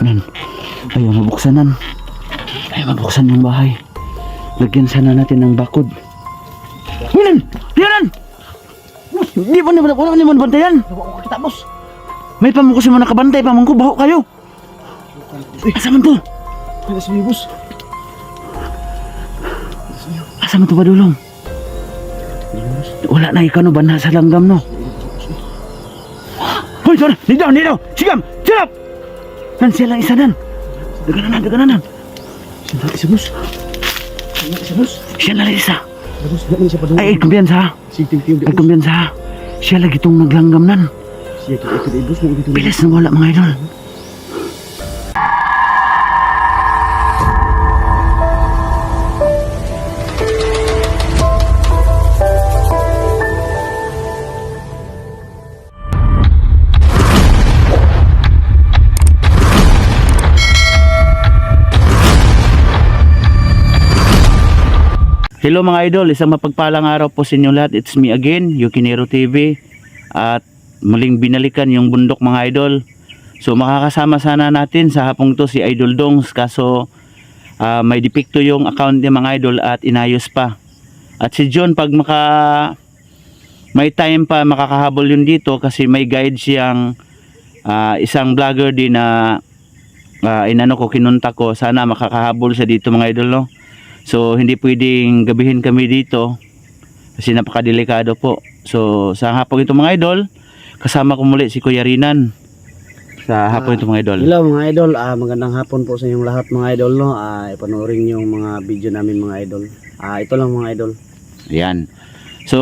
Nan, ayaw mabuksan nan. Ayaw mabuksan yung bahay. Lagyan sana natin ng bakod. Yan! Yan! Di ba naman, wala naman bantayan? Nawa ko kita, boss. May pamukusin mo nakabantay, pamangko, baho kayo. Asa man to? Ay, sige, boss. Asa man to ba dulong? Wala na ikaw no, banha sa langgam no. Hoy, sorry, dito, sigam, silap! Nan, siya lang isa nan. Daganan. Siya isa, boss. Siya lang isa. Boss, dyan siya pa doon. Ay, kumbiyansa. Sige. Ay, kumbiyansa. Siya lagi itong naglanggam nan. Sige, boss. Bilis na wala mga idol. Hello mga idol, isang mapagpalang araw po sa inyo lahat. It's me again, Yukinero TV. At muling binalikan yung bundok mga idol. So makakasama sana natin sa hapong to si Idol Dongs. Kaso may depekto yung account niya mga idol at inayos pa. At si John pag may time pa makakahabol yun dito. Kasi may guide siyang isang vlogger din na kinunta ko. Sana makakahabol siya dito mga idol no. So hindi pwedeng gabihin kami dito kasi napakadelikado po. So sa hapon ito mga idol, kasama ko muli si Kuya Rinan. Sa hapon ito mga idol. Hello mga idol, magandang hapon po sa inyong lahat mga idol no. Ipanoorin yung mga video namin mga idol. Ito lang mga idol. Ayan. So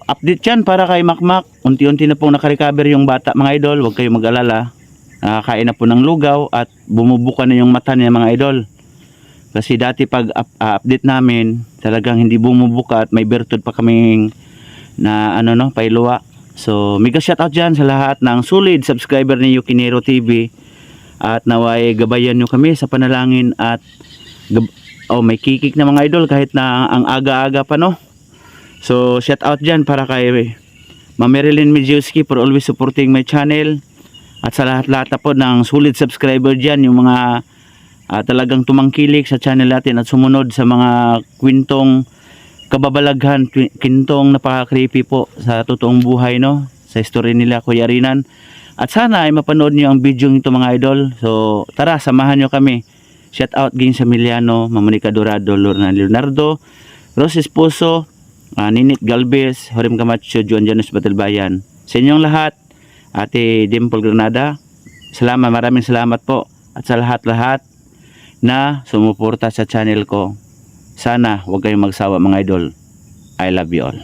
update yan para kay Makmak. Unti-unti na pong nakarecover yung bata mga idol. Huwag kayong mag-alala. Kain na po ng lugaw at bumubuka na yung mata niya mga idol. Kasi dati pag update namin, talagang hindi bumubuka at may bertud pa kaming na pailuwa. So, mega shoutout dyan sa lahat ng solid subscriber ni Yukinero TV. At naway gabayan nyo kami sa panalangin at may kikik na mga idol kahit na ang aga-aga pa no. So, shoutout dyan para kay Ma'am Marilyn Medjewski for always supporting my channel. At sa lahat-lahat po ng solid subscriber dyan, yung mga talagang tumangkilik sa channel natin at sumunod sa mga kwentong kababalaghan, kwentong napaka-creepy po sa totoong buhay no, sa history nila Kuya Rinan. At sana ay mapanood niyo ang video nito mga idol. So tara, samahan niyo kami. Shout out Gins Emiliano, Mamonica Dorado, Lorna Leonardo, Roses Puso, Ninit Galvez, Horim Camacho, Juan Janus Batalbayan. Sa inyong lahat, Ate Dimple Granada, maraming salamat po. At sa lahat-lahat na sumuporta sa channel ko, sana huwag kayong magsawa mga idol. I love you all.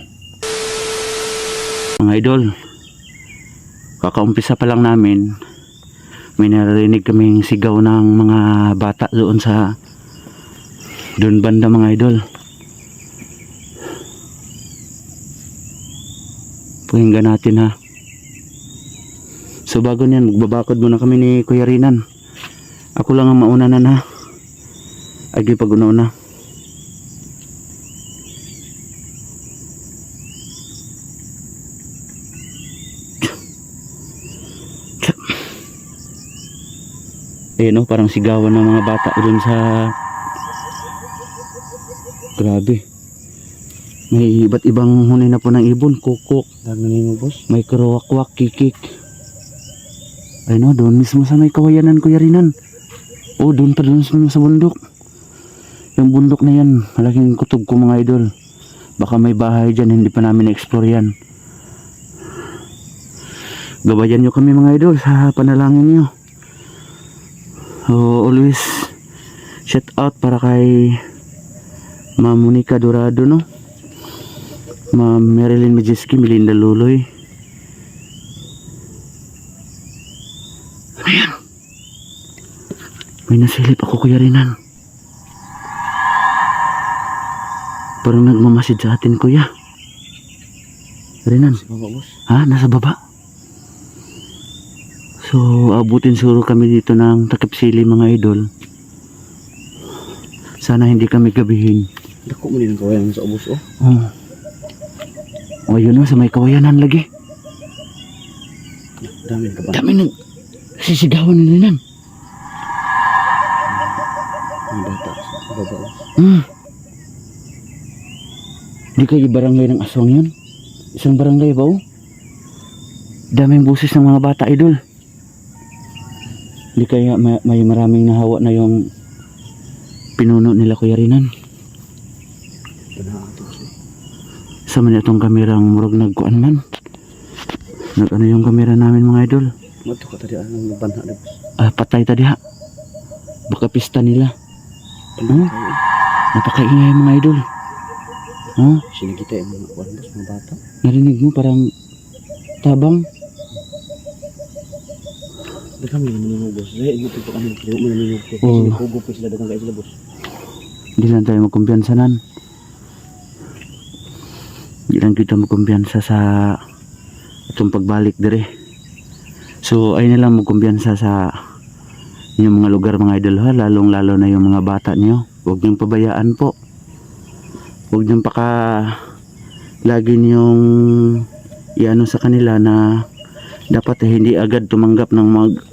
Mga idol, kakaumpisa pa lang namin, may narinig kaming sigaw ng mga bata doon banda mga idol. Pakinggan natin ha. So bago niyan, magbabakod muna kami ni Kuya Rinan. Ako lang ang mauna na na. Agi pag una-una. No, parang sigawan ng mga bata dun sa... Grabe. May iba't ibang huni na po ng ibon. Kukuk. Dami mo boss. May karuwak-wak, kikik. Ay no, doon mismo sa may kawayanan Kuya Rinan. Doon pa doon sa bundok. Yung bundok na yan, malaking kutob ko mga idol. Baka may bahay dyan, hindi pa namin na-explore yan. Gabayan nyo kami mga idol sa panalangin nyo. Always shout out para kay Ma'am Monica Dorado no, Ma'am Marilyn Medjewski, Melinda Luloy. Ayan, may nasilip ako Kuya Rinan. Parang nagmamasid sa atin Kuya Rinan. Nasa baba. So abutin siguro kami dito ng takip sili mga idol. Sana hindi kami gabihin. Dako mo din ang kawayan sa ubos Yun sa may kawayanan lagi. Dami ka ba? Dami nang sisigawan na ninan. Ang bata sa baba. Di kayo barangay ng aswang yun? Isang barangay ba oh? Daming busis ng mga bata idol. Di kaya may maraming nahawa na yung pinuno nila Kuya Rinan. Sa man itong kamerang murag nagkuan man. Nag ano yung kamera namin mga idol. Mato ka tadi ang banha na. Patay tadi ha. Baka pista nila. Napakaingay mga idol. Sinigita yung mga boss, mga bata. Narinig mo parang tabang. Dagang may naninugos. Dahil ito pa kami may naninugos. Oo. Sinikugo pa sila dagang kayo sila boss. Hindi lang tayo magkumpiyansanan. Hindi lang kita magkumpiyansa sa itong pagbalik dire. So ay na lang magkumpiyansa sa yung mga lugar mga idol ha. Lalong lalo na yung mga bata niyo. Huwag niyong pabayaan po. Huwag niyong lagi niyong iano sa kanila na dapat hindi agad tumanggap ng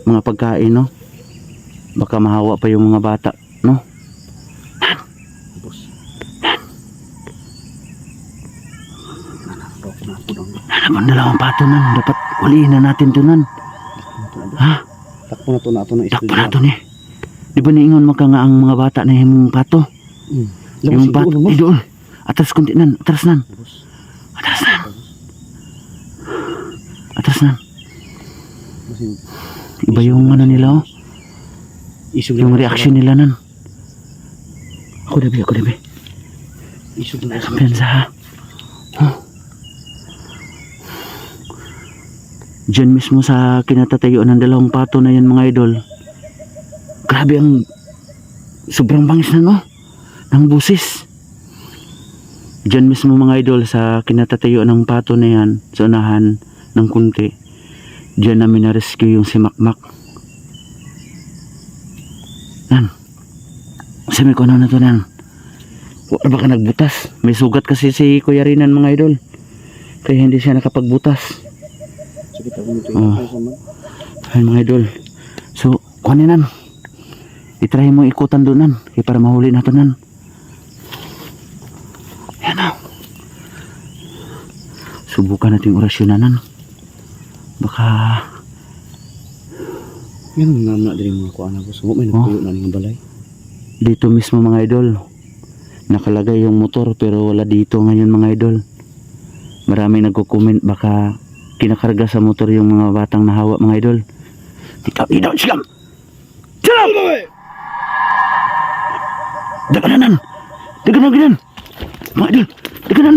mga pagkain no. Baka mahawa pa yung mga bata no. Boss. Hanap ang dalawang pato nan. Dapat uliin na natin to nan. Ha? Takpo na to na ito ng Takpo na to ni. Di ba niingon mo ka nga ang mga bata na yung pato? Yung pato. Idol. Atras kunti nan. Atras nan. Atras nan. Atras nan. Iba yung ano nila oh. Yung reaction nila nan. Ako dabi. Isog na Kampiyansa ha. Diyan mismo sa kinatatayuan ng dalawang pato na yan mga idol. Grabe ang sobrang bangis na no. Ng busis. Diyan mismo mga idol sa kinatatayuan ng pato na yan. Sa unahan ng kunti. Diyan namin na-rescue yung si Makmak. Nan. Sabi ko na to nan. Wala baka nagbutas. May sugat kasi si Kuya Rinan mga idol. Kaya hindi siya nakapagbutas. Sige, tapo nito Oh. yung sama. Ayun mga idol. So, kuhanin nan. Itry mo ikutan doon nan. Kaya para mahuli natin nan. Yan o. Subukan natin orasyonanan. Baka Yan ang namna din mga kuha na boss. Huwag may nagpuyo na ng balay. dito mismo mga idol. Nakalagay yung motor pero wala dito ngayon mga idol. Marami nagko-comment baka kinakarga sa motor yung mga batang nahawa mga idol. Dito, sigam! Sigam! Daganan! Daganan! Mga idol! Daganan!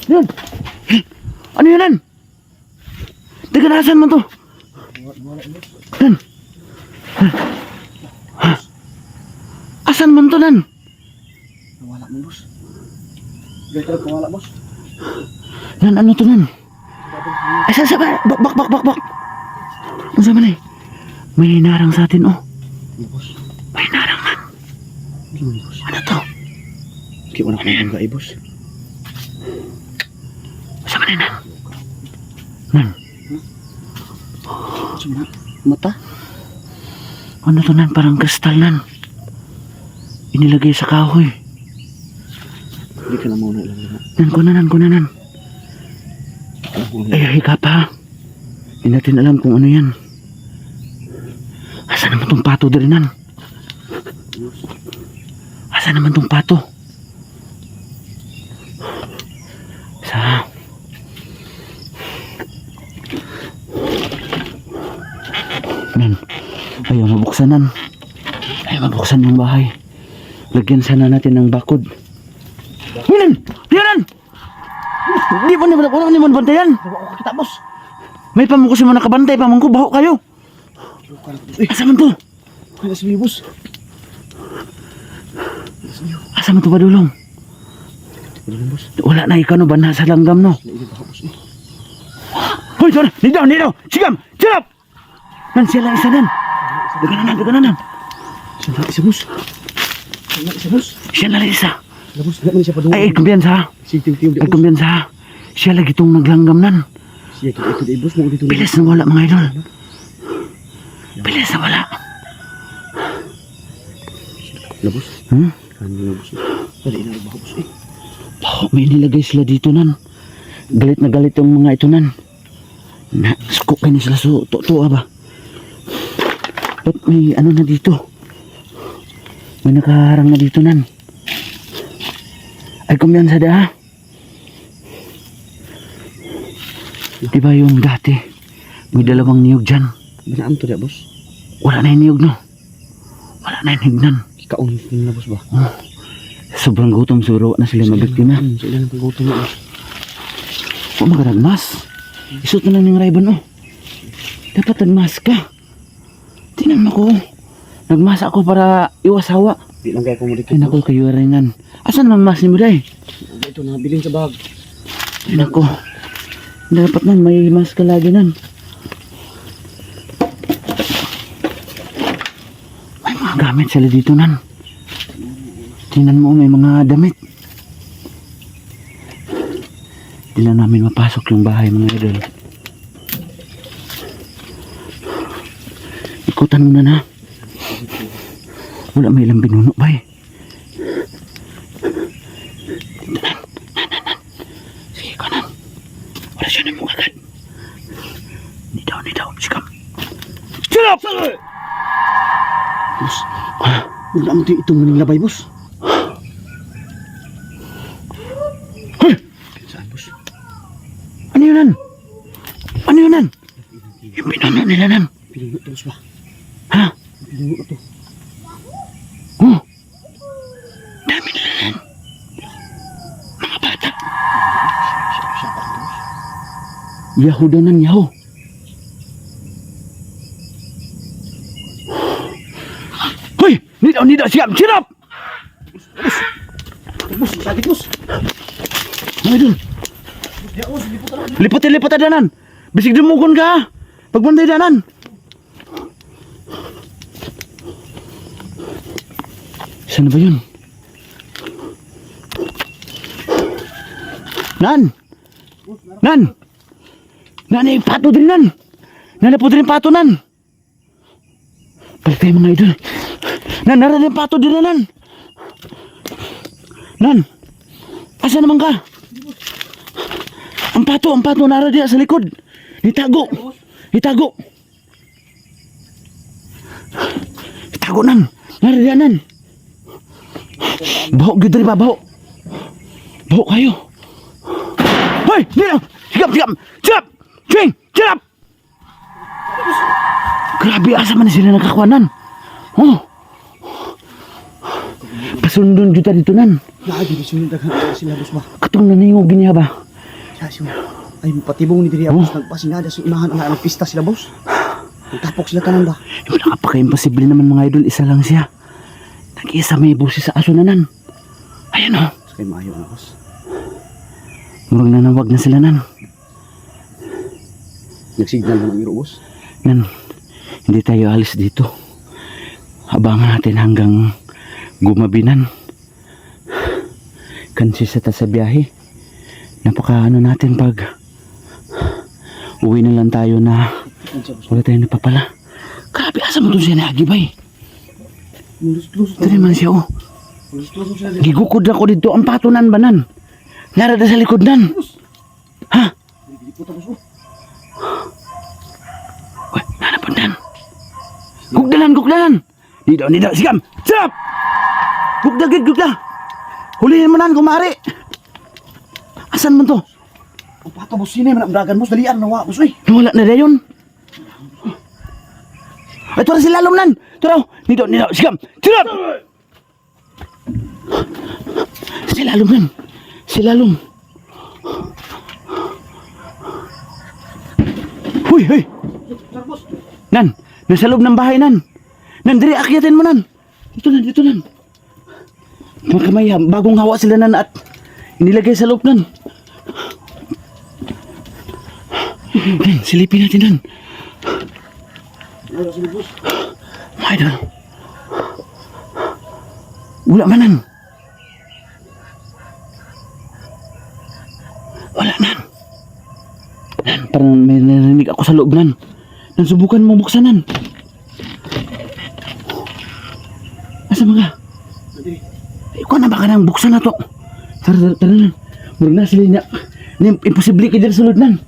Yan! Ano yan? Daganasan mo to! Yan! Asan man to nan? Nawala mo boss. Gaya talaga nawala boss. Nan, ano to nan? Ay, saan bak. Ano sa man eh? May hinarang sa atin, oh. Ano boss? May hinarang man. Ano boss? Ano to? Kaya wala kong bangga boss. Sa man nan? Nan, Summa? Mata? ano to nan? Parang kristal nan. Inilagay sa kahoy. Hindi ka na muna ilang lima. Nan, kunanan. Ay, hika pa. Hindi natin alam kung ano yan. Asa naman tong pato din nan? Asa naman tong pato? Sa... Nan, ayaw mabuksan nan. Ayaw mabuksan yung bahay. Lagyan sana natin ng bakod. Yan! Yan! Di ba naman bantayan? Wala ko kita boss. May pamukusin mo nakabantay, pamangko, baho kayo. Asa man to? Kaya sabi boss. Asa man to ba dulong? Wala boss. Wala na ikano ba nasa langgam no? Hindi ba boss eh. Hoy, sorry! Nito! Sigam! Sigam! Nan, siya lang isa nan. Daganan. Siya isa boss. Siya lang isa. Wala boss. Wala man siya pa doon. Ay, kumpiyansa. Siting-ting di Ay, boss. kumpiyansa. Siya lagi itong naglanggam nan. Siya kita boss mo dito. Bilis na wala mga idol. Bilis na wala. Labos. Hmm? Kanina labos. Dali na ba boss? Oh, may nilagay sila dito nan. Galit na galit yung mga ito nan. Na, skok kayo sila so, tuwa ba? Ba't may ano na dito? May nakaharang na dito nan. Ay kumyansa da ha? Di ba yung dati? May dalawang niyog dyan. Banaam to da boss. Wala na yung niyog no? Wala na yung hignan. Ikaon na boss ba? Oh, sobrang gutom siguro na sila mabiktima. Sila nang pagutom na boss. O magaragmas. Isot na lang ng rayban oh. Dapat nagmas ka. Tingnan mo ko. Nagmas ako para iwasawa. Di lang kaya kumudikit. Ay naku kayo ringan. Asan naman mas ni mo day? Ito na bilin sa bag. Ay naku. Dapat nan may mas ka lagi nan. May mga gamit sila dito nan. Tingnan mo may mga damit. Di lang namin mapasok yung bahay mga idol. Ikutan mo na na. Wala may ilang binuno ba eh. Sige ko nan. Wala siya na mo agad. Ni daw. Sikam. Shut up! Boss. Wala mo itong maning labay boss. Hoy! Saan boss? Ano yun nan? Ano yun nan? Yung binuno nila nan. Pilingot to boss ba? Ha? Pilingot to. Oh! Dami nila nan. Mga bata. Siya pa to boss. Yahoo daw nan, yahoo. Hoy! Nida, siap, sirap! Boss, sakit boss. Mga idol, Ya boss, lipot na. lipat danan. Bisig dumugon ka. Pagbantay danan. Saan ba yun? Nan! Nan, pato din nan! Nalapot rin pato nan! Balik tayo mga idol. Nan, nara din pato din nan! Nan! Asa naman ka? Ang pato nara diya sa likod. Itago nan. Nara diya nan. Baho gid ba baho. Baho kayo. Hoy, dito. Sigap. Ching, sigap. Grabe asa man sila nakakuanan. Oh. Pasundon juta dito nan. Lagi di sinundagan sila boss ba? Katong naningog ginya ba? Siya. Ay patibong ni diri boss nagpasinada sa imahan ang pista sila boss. Nagtapok sila tanan ba? Yung napaka-imposible naman mga idol, isa lang siya. Nag-isa may busi sa aso na nan. Ayan o. Kay maayo na boss. Murang nanawag na sila nan. Nagsignal ng iro boss. Nan, hindi tayo alis dito. Abangan natin hanggang gumabinan. Kansisa ta sa biyahe. Napaka natin pag uwi na lang tayo na wala tayong napapala. Grabe, asa mo doon siya naagibay? Ito naman siya oh. Gigukod ako dito. Ang patunan ba nan? Narada sa likod nan. Ha? Uy, nanapon nan. Gugdalan. Dito. Sigam. Sarap! Gugda. Hulihin mo nan, kumari. Asan mo to? Ang pato boss sini man dagan boss dalian nawa boss oy. Wala na dayon. Ay, tura si Lalom nan. Tura, dito. Sigam. Sarap! Si Lalom. Huy. Nan, nasa loob ng bahay nan. Nan, diri akyatin mo nan. Dito nan. Mga kamay, bagong hawa sila nan at inilagay sa loob nan. Nan, silipin natin nan. My idol. Wala man nan. Wala nan. Nan, parang may narinig ako sa loob nan. Nan, subukan mo buksan nan. mga. Ikaw na baka nang buksan na to. Tara na. Murag na sila niya. Imposible ka dyan sulod nan.